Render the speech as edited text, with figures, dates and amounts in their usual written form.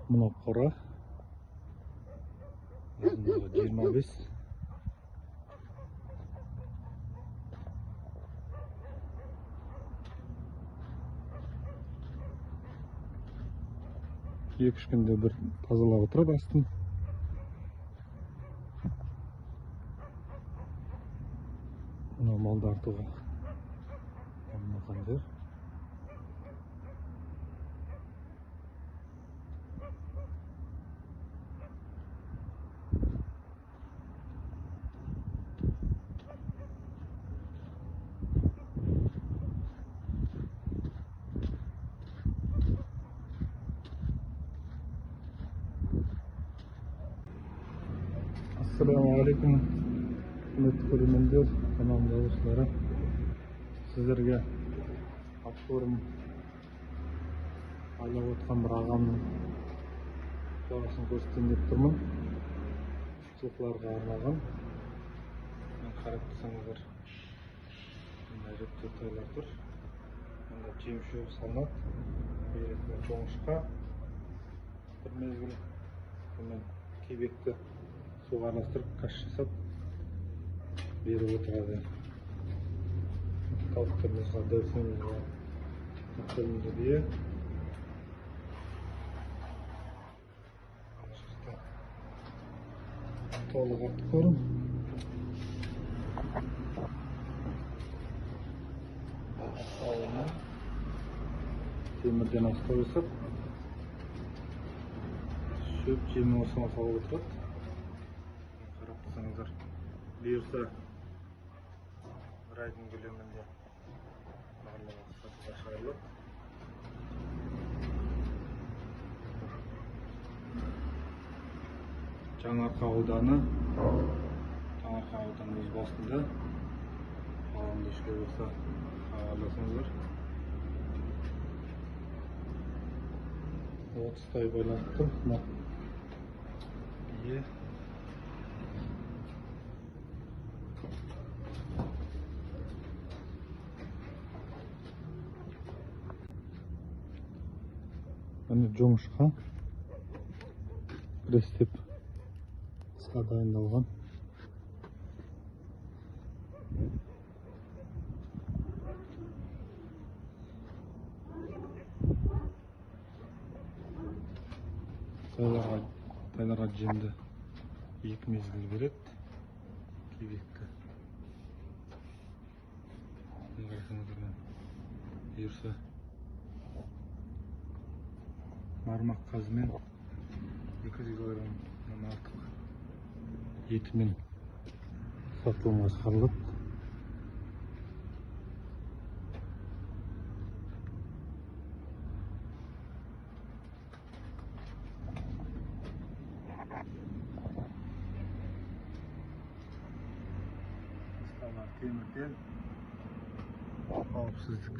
Мына қора ұзындығы 25. Екі-үш күнде бір тазалап отырады астын. Мына малды артуға арналған жер. Ассалаумағалейкум, құрметті көрермендер, каналымның жазушылары. Сіздерге апорым айлап отқан бір ағамның жағасын көрсетейін деп тұрмын. Жылқыларға арналған. Қарап тұрсаңыздар, әжептәуір тойлар тұр. Мұнда жем-шөп салынады. Беретін жоңышқа бір мезгіл, сонымен кебекті суға араластырып каш жасап беріп отырады. Тауықтарымызға, дәусімізге, көктерімізге бие. Толық атып көрім. Ауына темірден астау жасап, шөп жемін осыған салып отырады. Қарап тұрсаңыздар, бұйырса бір айдың көлемінде барлығы сатуға шығарылады. Жаңарқа ауданы өз басында. Қаламды ішке болса хабарласыңыздар. 30-тай байланып тұр. Бие. Міне жоңышқа престеп қысқа дайындалған. Тайларға жемді екі мезгіл береді. Кебекті бұйырса мармақ қазымен 200 килограммнан артық етімен сатылымға шығарылады. Темірден қауіпсіздік.